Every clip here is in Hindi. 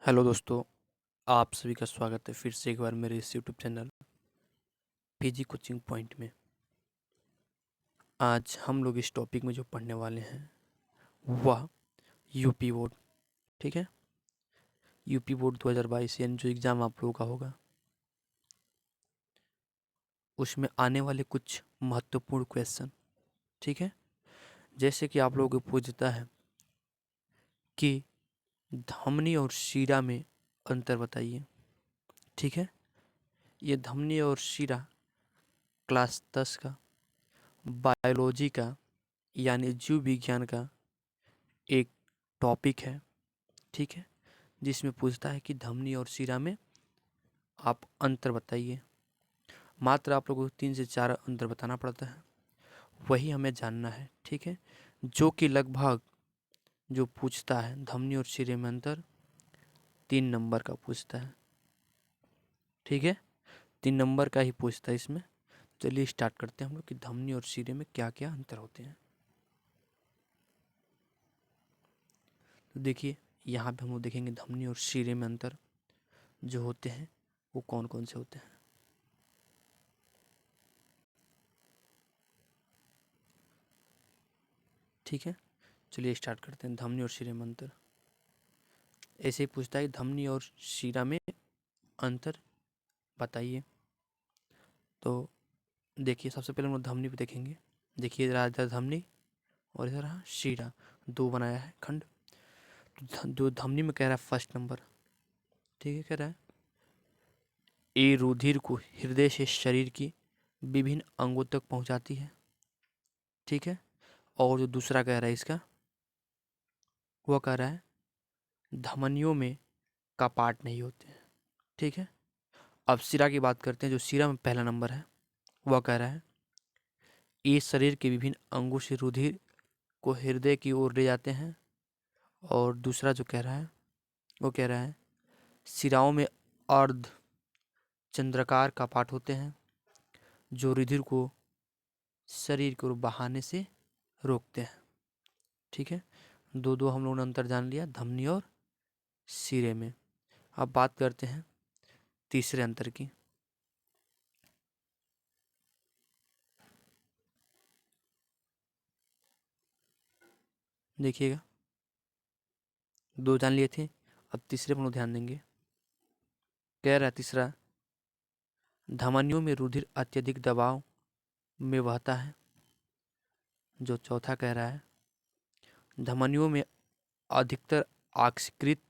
हेलो दोस्तों, आप सभी का स्वागत है फिर से एक बार मेरे इस YouTube channel PG coaching point में। आज हम लोग इस टॉपिक में जो पढ़ने वाले हैं वह यूपी बोर्ड। ठीक है, यूपी बोर्ड 2022 यानी जो एग्ज़ाम आप लोगों का होगा उसमें आने वाले कुछ महत्वपूर्ण क्वेश्चन। ठीक है, जैसे कि आप लोगों को पूछता है कि धमनी और शीरा में अंतर बताइए। ठीक है, ये धमनी और शीरा क्लास 10 का बायोलॉजी का यानी जीव विज्ञान का एक टॉपिक है। ठीक है, जिसमें पूछता है कि धमनी और शीरा में आप अंतर बताइए। मात्र आप लोगों को 3 से 4 अंतर बताना पड़ता है, वही हमें जानना है। ठीक है, जो कि लगभग जो पूछता है धमनी और शीरे में अंतर 3 नंबर का पूछता है। ठीक है, 3 नंबर का ही पूछता है इसमें। चलिए स्टार्ट करते हैं हम लोग कि धमनी और शीरे में क्या क्या अंतर होते हैं। तो देखिए, यहाँ पे हम लोग देखेंगे धमनी और शीरे में अंतर जो होते हैं वो कौन कौन से होते हैं। ठीक है, चलिए स्टार्ट करते हैं धमनी और शीरे में अंतर। ऐसे ही पूछता है धमनी और शीरा में अंतर बताइए। तो देखिए, सबसे पहले हम लोग धमनी पे देखेंगे। देखिए इधर धमनी और इधर रहा शीरा, दो बनाया है खंड। तो जो धमनी में कह रहा है फर्स्ट नंबर, ठीक है, कह रहा है ये रुधिर को हृदय से शरीर की विभिन्न अंगों तक पहुंचाती है। ठीक है, और जो दूसरा कह रहा है इसका, वह कह रहा है धमनियों में कपाट नहीं होते हैं। ठीक है, अब शीरा की बात करते हैं। जो शीरा में पहला नंबर है वह कह रहा है ये शरीर के विभिन्न अंगों से रुधिर को हृदय की ओर ले जाते हैं। और दूसरा जो कह रहा है वो कह रहा है शिराओं में अर्ध चंद्राकार कपाट होते हैं जो रुधिर को शरीर की ओर बहाने से रोकते हैं। ठीक है, दो दो हम लोगों ने अंतर जान लिया धमनी और शीरे में। अब बात करते हैं तीसरे अंतर की। देखिएगा, दो जान लिए थे, अब तीसरे पर हम लोग ध्यान देंगे। कह रहा है तीसरा धमनियों में रुधिर अत्यधिक दबाव में बहता है। जो चौथा कह रहा है धमनियों में अधिकतर ऑक्सीकृत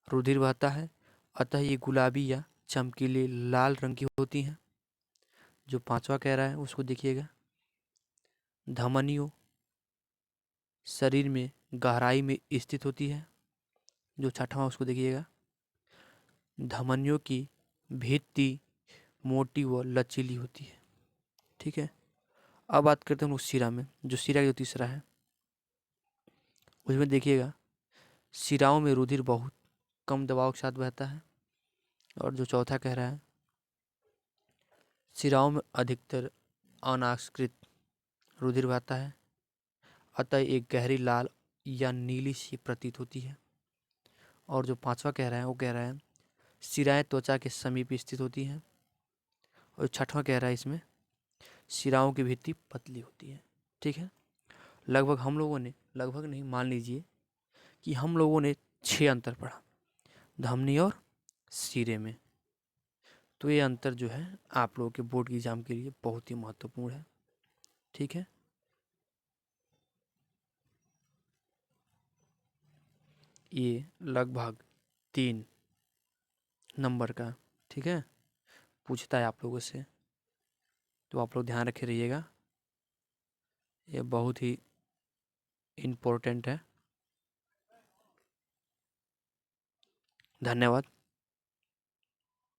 रुधिर बहता है, अतः ये गुलाबी या चमकीले लाल रंग की होती हैं। जो पांचवा कह रहा है उसको देखिएगा, धमनियों शरीर में गहराई में स्थित होती है। जो छठवां उसको देखिएगा, धमनियों की भित्ति मोटी व लचीली होती है। ठीक है, अब बात करते हैं हम लोग शीरा में। जो शीरा का जो तीसरा है उसमें देखिएगा शिराओं में रुधिर बहुत कम दबाव के साथ बहता है। और जो चौथा कह रहा है शिराओं में अधिकतर अनास्कृत रुधिर बहता है, अतः एक गहरी लाल या नीली सी प्रतीत होती है। और जो पांचवा कह रहा है वो कह रहा है शिराएं त्वचा के समीप स्थित होती हैं। और छठवां कह रहा है इसमें शिराओं की भित्ति पतली होती है। ठीक है, लगभग हम लोगों ने, लगभग नहीं मान लीजिए कि हम लोगों ने 6 अंतर पढ़ा धमनी और शीरे में। तो ये अंतर जो है आप लोगों के बोर्ड की एग्जाम के लिए बहुत ही महत्वपूर्ण है। ठीक है, ये लगभग 3 नंबर का, ठीक है, पूछता है आप लोगों से। तो आप लोग ध्यान रखे रहिएगा, ये बहुत ही इम्पोर्टेंट है। धन्यवाद।